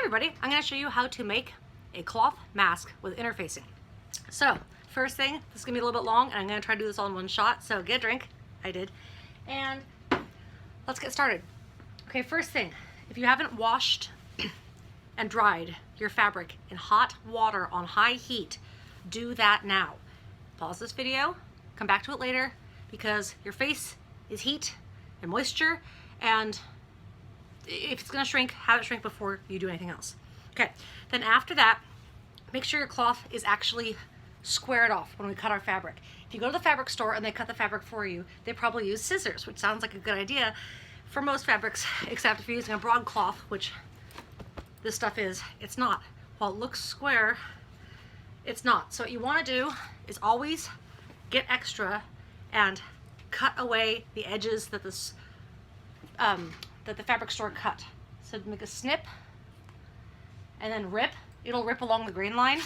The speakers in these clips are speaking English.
everybody, I'm going to show you how to make a cloth mask with interfacing. So first thing, this is going to be a little bit long and I'm going to try to do this all in one shot, so get a drink. I did. And let's get started. Okay, first thing, if you haven't washed and dried your fabric in hot water on high heat, do that now. Pause this video, come back to it later, because your face is heat and moisture, and if it's gonna shrink, have it shrink before you do anything else. Okay, then after that, make sure your cloth is actually squared off when we cut our fabric. If you go to the fabric store and they cut the fabric for you, they probably use scissors, which sounds like a good idea for most fabrics, except if you're using a broadcloth, which this stuff is, it's not. While it looks square, it's not. So what you wanna do is always get extra and cut away the edges that this that the fabric store cut. So make a snip and then rip. It'll rip along the grain line.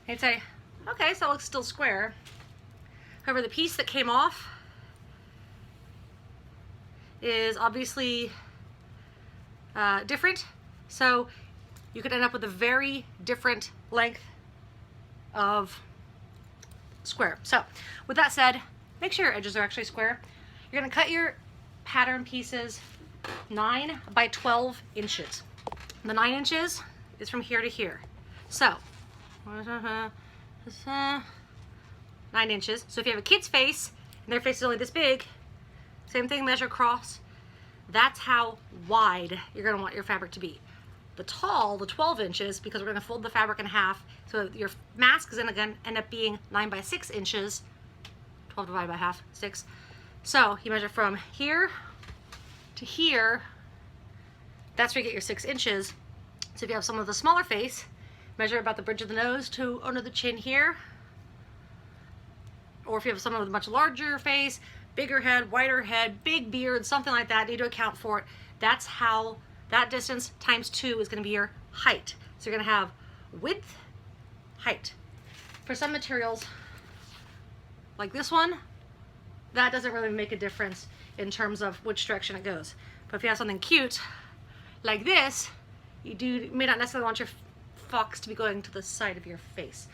And say, okay, so it looks still square. However, the piece that came off is obviously different. So you could end up with a very different length of square. So with that said, make sure your edges are actually square. You're gonna cut your pattern pieces 9 by 12 inches. The 9 inches is from here to here. So 9 inches. So if you have a kid's face and their face is only this big, same thing, measure across. That's how wide you're gonna want your fabric to be. The tall, the 12 inches, because we're gonna fold the fabric in half, so your mask is gonna end up being 9 by 6 inches, 12 divided by half, 6. So you measure from here to here, that's where you get your 6 inches. So if you have someone with a smaller face, measure about the bridge of the nose to under the chin here. Or if you have someone with a much larger face, bigger head, wider head, big beard, something like that, need to account for it. That's how that distance times 2 is gonna be your height. So you're gonna have width, height. For some materials, like this one, that doesn't really make a difference in terms of which direction it goes. But if you have something cute like this, you may not necessarily want your fox to be going to the side of your face.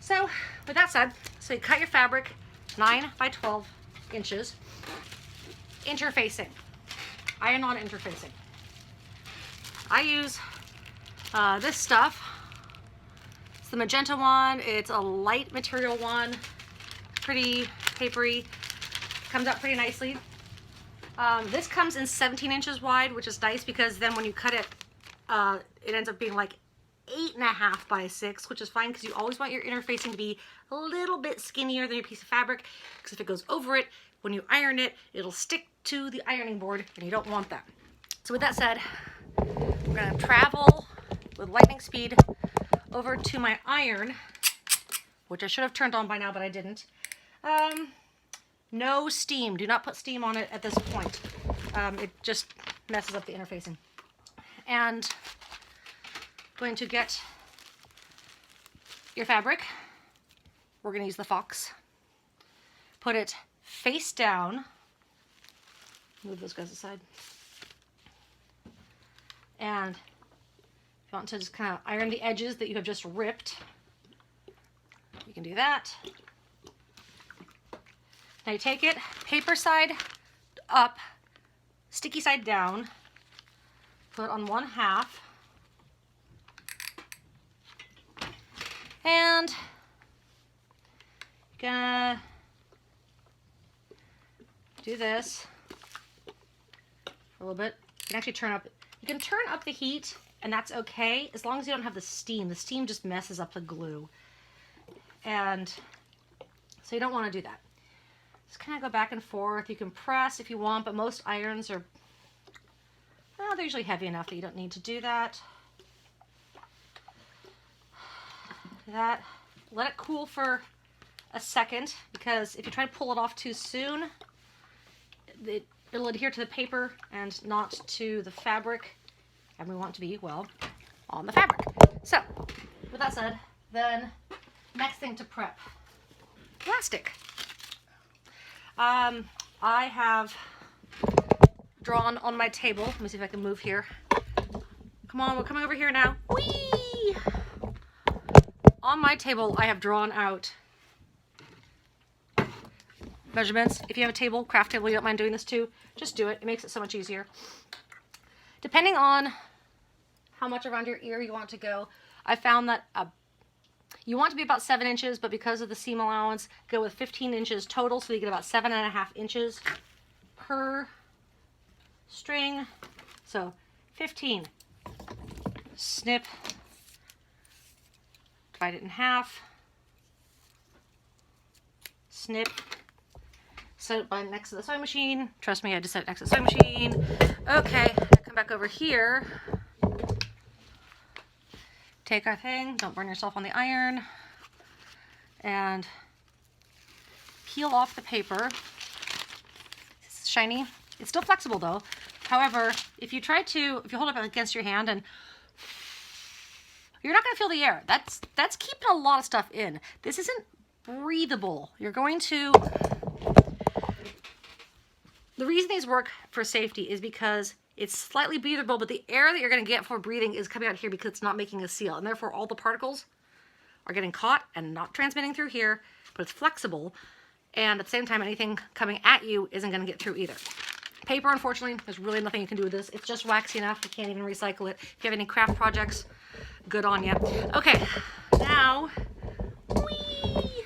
So with that said, so you cut your fabric 9 by 12 inches, interfacing, iron-on interfacing. I use this stuff. It's the magenta one. It's a light material one, pretty papery, comes out pretty nicely. This comes in 17 inches wide, which is nice because then when you cut it, it ends up being like 8.5 by 6, which is fine because you always want your interfacing to be a little bit skinnier than your piece of fabric, because if it goes over it, when you iron it, it'll stick to the ironing board and you don't want that. So with that said, we're gonna travel with lightning speed over to my iron, which I should have turned on by now, but I didn't. No steam. Do not put steam on it at this point. It just messes up the interfacing. And going to get your fabric. We're going to use the fox. Put it face down. Move those guys aside. And if you want to just kind of iron the edges that you have just ripped, you can do that. Now you take it, paper side up, sticky side down, put it on 1/2, and you're gonna do this for a little bit. You can actually turn up the heat, and that's okay, as long as you don't have the steam. The steam just messes up the glue. And so you don't want to do that. Just kind of go back and forth. You can press if you want, but most irons are, well, they're usually heavy enough that you don't need to do that. Let it cool for a second, because if you try to pull it off too soon, it'll adhere to the paper and not to the fabric, and we want it to be, well, on the fabric. So with that said, then next thing to prep, plastic. I have drawn on my table. Let me see if I can move here. Come on, we're coming over here now. Whee! On my table, I have drawn out measurements. If you have a table, craft table, you don't mind doing this too, just do it. It makes it so much easier. Depending on how much around your ear you want to go, I found that you want to be about 7 inches, but because of the seam allowance, go with 15 inches total, so you get about 7.5 inches per string. So 15. Snip. Divide it in half. Snip. Set it by next to the sewing machine. Trust me, I just set it next to the sewing machine. Okay, come back over here. Take our thing, don't burn yourself on the iron, and peel off the paper. It's shiny. It's still flexible though. However, if you hold it up against your hand, and you're not going to feel the air. That's keeping a lot of stuff in. This isn't breathable. You're going to... The reason these work for safety is because it's slightly breathable, but the air that you're going to get for breathing is coming out here because it's not making a seal, and therefore all the particles are getting caught and not transmitting through here, but it's flexible, and at the same time anything coming at you isn't going to get through either. Paper, unfortunately, there's really nothing you can do with this. It's just waxy enough. You can't even recycle it. If you have any craft projects, good on you. Okay, now, whee,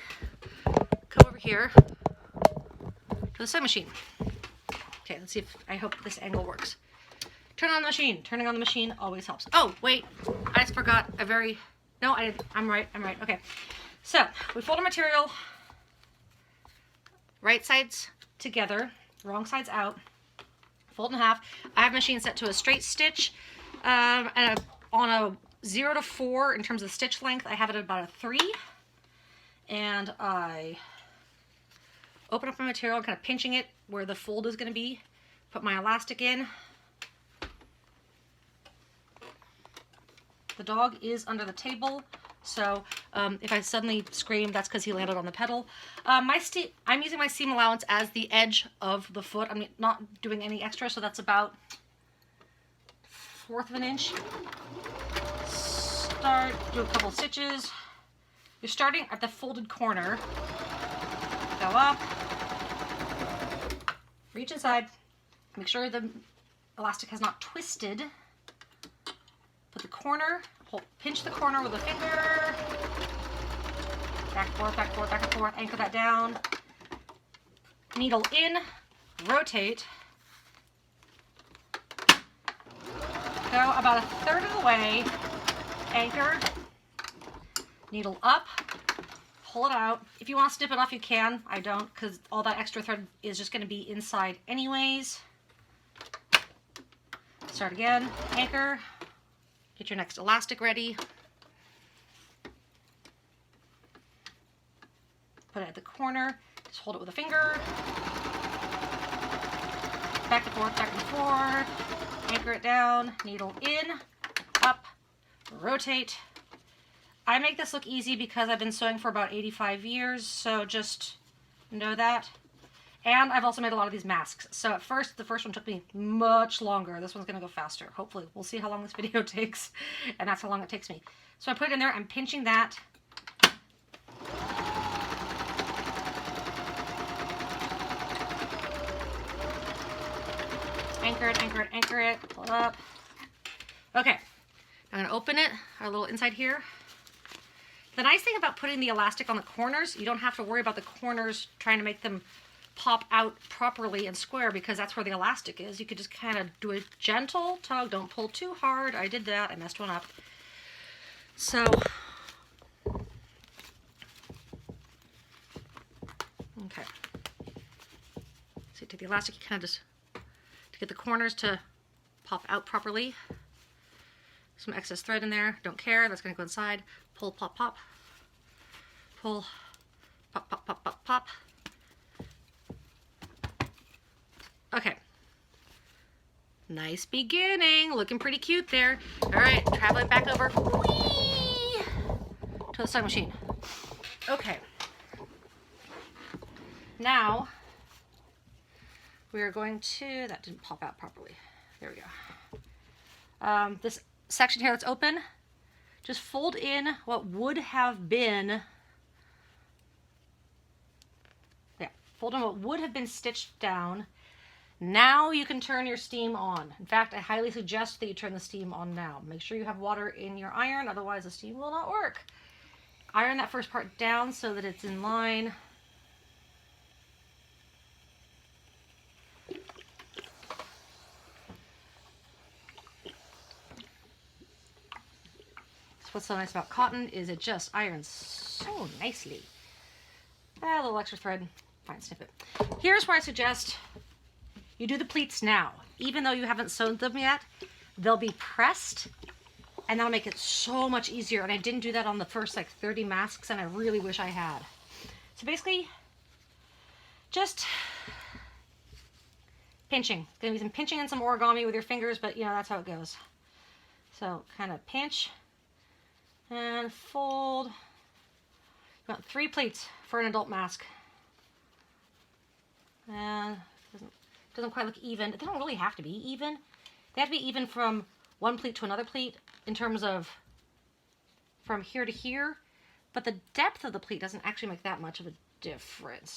come over here to the sewing machine. Okay, let's see if, I hope this angle works. Turn on the machine. Turning on the machine always helps. Oh, wait, I just forgot a very, no, I'm right. Okay, so we fold our material right sides together, wrong sides out, fold in half. I have machine set to a straight stitch, and on a 0 to 4 in terms of stitch length, I have it at about a 3, and I open up my material, kind of pinching it where the fold is going to be, put my elastic in. The dog is under the table, so if I suddenly scream, that's because he landed on the pedal. I'm using my seam allowance as the edge of the foot. I'm not doing any extra, so that's about 1/4 of an inch. Do a couple stitches. You're starting at the folded corner. Go up. Reach inside. Make sure the elastic has not twisted. Put the corner, pinch the corner with a finger. Back and forth, back and forth, back and forth. Anchor that down. Needle in, rotate. Go about 1/3 of the way. Anchor. Needle up. Pull it out. If you want to snip it off, you can. I don't, because all that extra thread is just going to be inside anyways. Start again. Anchor. Get your next elastic ready. Put it at the corner. Just hold it with a finger. Back and forth, back and forth. Anchor it down. Needle in. Up. Rotate. I make this look easy because I've been sewing for about 85 years, so just know that. And I've also made a lot of these masks. So at first, the first one took me much longer. This one's going to go faster, hopefully. We'll see how long this video takes, and that's how long it takes me. So I put it in there. I'm pinching that. Anchor it, anchor it, anchor it. Pull it up. Okay. I'm going to open it, our little inside here. The nice thing about putting the elastic on the corners, you don't have to worry about the corners trying to make them pop out properly and square because that's where the elastic is. You could just kind of do a gentle tug. Don't pull too hard. I did that. I messed one up. So, okay. So you take the elastic, you kind of just, to get the corners to pop out properly. Some excess thread in there. Don't care. That's going to go inside. Pull, pop, pop. Pull, pop, pop, pop, pop, pop. Okay. Nice beginning. Looking pretty cute there. All right, traveling back over whee, to the sewing machine. Okay. Now, we're going to, that didn't pop out properly. There we go. This section here that's open, just fold in what would have been, fold in what would have been stitched down. Now you can turn your steam on. In fact, I highly suggest that you turn the steam on now. Make sure you have water in your iron, otherwise the steam will not work. Iron that first part down so that it's in line. What's so nice about cotton is it just irons so nicely. A little extra thread, fine, snip it. Here's where I suggest you do the pleats now. Even though you haven't sewn them yet, they'll be pressed and that'll make it so much easier. And I didn't do that on the first like 30 masks and I really wish I had. So basically, just pinching. Gonna be some pinching and some origami with your fingers, but you know, that's how it goes. So kind of pinch and fold. You want 3 pleats for an adult mask. And it doesn't quite look even. They don't really have to be even. They have to be even from one pleat to another pleat in terms of from here to here. But the depth of the pleat doesn't actually make that much of a difference.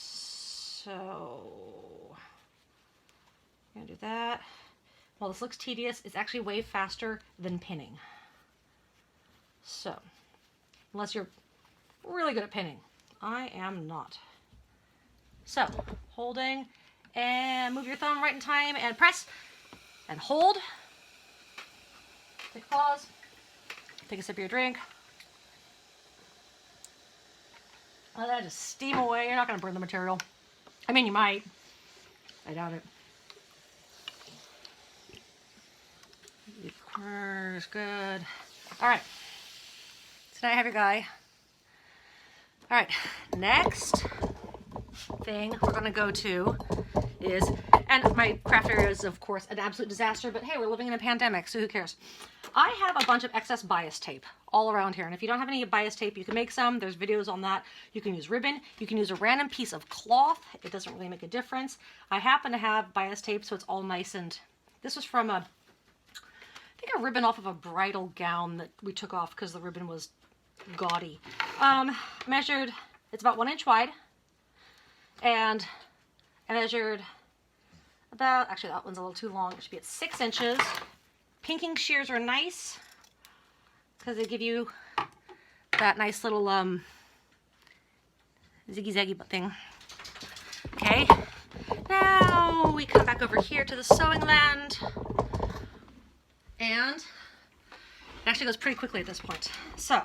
So I'm gonna do that. While this looks tedious, it's actually way faster than pinning. So, unless you're really good at pinning. I am not. So, holding and move your thumb right in time and press and hold. Take a pause. Take a sip of your drink. Let that just steam away. You're not going to burn the material. I mean, you might. I doubt it. Corners, good. All right. So now I have your guy. All right, next thing we're gonna go to is, and my craft area is of course an absolute disaster, but hey, we're living in a pandemic, so who cares? I have a bunch of excess bias tape all around here, and if you don't have any bias tape, you can make some. There's videos on that. You can use ribbon. You can use a random piece of cloth. It doesn't really make a difference. I happen to have bias tape, so it's all nice, and this was from I think a ribbon off of a bridal gown that we took off because the ribbon was gaudy. Measured, it's about 1 inch wide, and I measured about, actually that one's a little too long, it should be at 6 inches. Pinking shears are nice because they give you that nice little ziggy-zaggy thing. Okay, now we come back over here to the sewing land, and it actually goes pretty quickly at this point. So,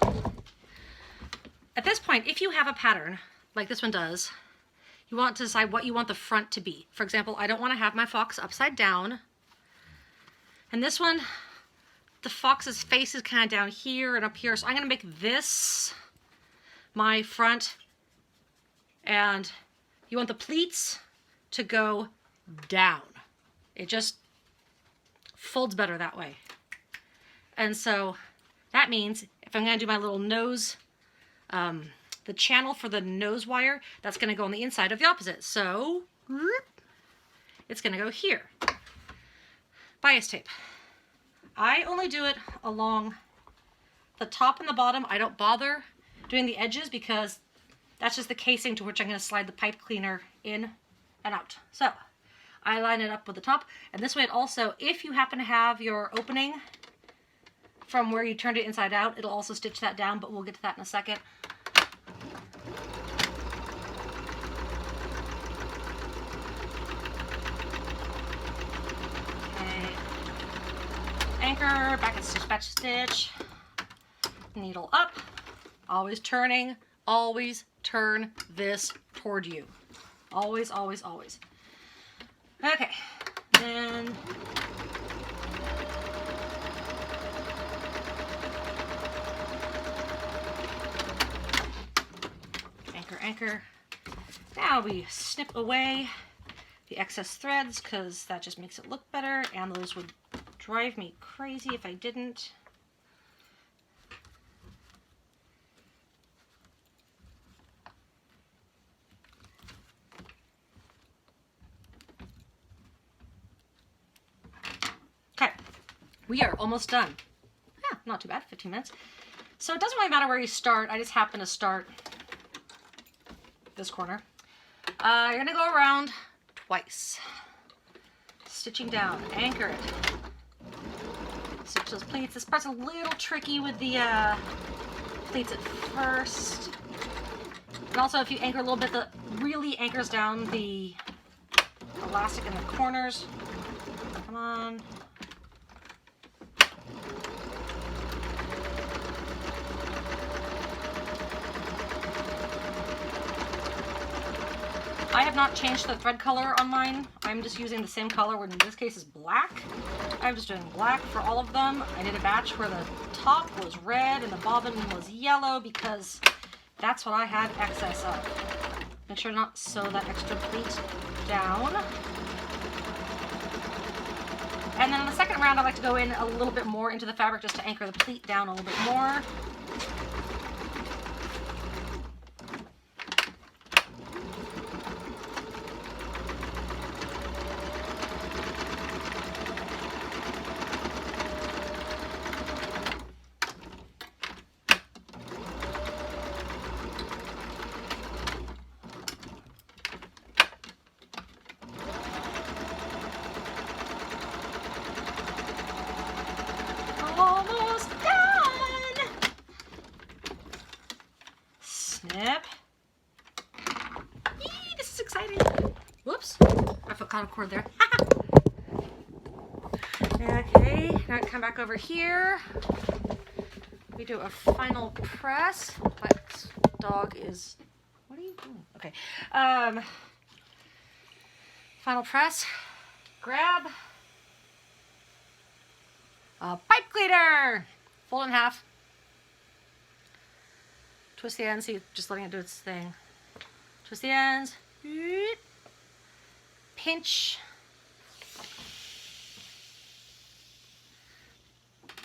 at this point, if you have a pattern, like this one does, you want to decide what you want the front to be. For example, I don't want to have my fox upside down. And this one, the fox's face is kind of down here and up here. So I'm going to make this my front. And you want the pleats to go down. It just folds better that way. And so that means if I'm going to do my little nose, the channel for the nose wire, that's going to go on the inside of the opposite. So it's going to go here. Bias tape. I only do it along the top and the bottom. I don't bother doing the edges because that's just the casing to which I'm going to slide the pipe cleaner in and out. So I line it up with the top, and this way it also, if you happen to have your opening from where you turned it inside out, it'll also stitch that down, but we'll get to that in a second. Okay. Anchor, back at stitch, back to stitch. Needle up, always turning, always turn this toward you. Always, always, always. Okay, then anchor. Now we snip away the excess threads because that just makes it look better, and those would drive me crazy if I didn't. We are almost done. Yeah, not too bad, 15 minutes. So it doesn't really matter where you start. I just happen to start this corner. You're gonna go around twice. Stitching down, anchor it. Stitch those pleats. This part's a little tricky with the pleats at first. And also if you anchor a little bit, that really anchors down the elastic in the corners. Come on. I have not changed the thread color on mine. I'm just using the same color, which in this case is black. I'm just doing black for all of them. I did a batch where the top was red and the bobbin was yellow because that's what I had excess of. Make sure to not sew that extra pleat down. And then in the second round, I like to go in a little bit more into the fabric just to anchor the pleat down a little bit more. Almost done! Snip. Yee, this is exciting. Whoops, I forgot a cord there. Okay, now come back over here. We do a final press. But dog is, what are you doing? Okay, final press. Grab a pipe cleaner, fold in half, twist the ends, see, just letting it do its thing. Twist the ends, pinch,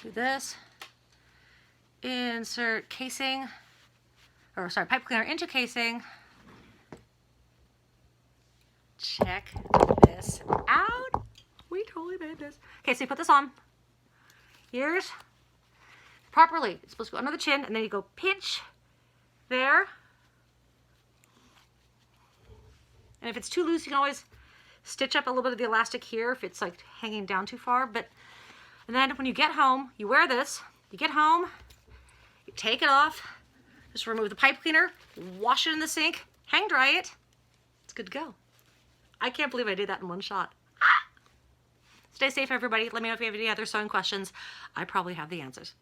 do this, insert casing, or sorry, pipe cleaner into casing. Check this out. We totally made this. Okay, so you put this on. Ears properly. It's supposed to go under the chin, and then you go pinch there. And if it's too loose, you can always stitch up a little bit of the elastic here if it's like hanging down too far. And then when you get home, you wear this. You get home, you take it off, just remove the pipe cleaner, wash it in the sink, hang dry it. It's good to go. I can't believe I did that in one shot. Stay safe, everybody. Let me know if you have any other sewing questions. I probably have the answers.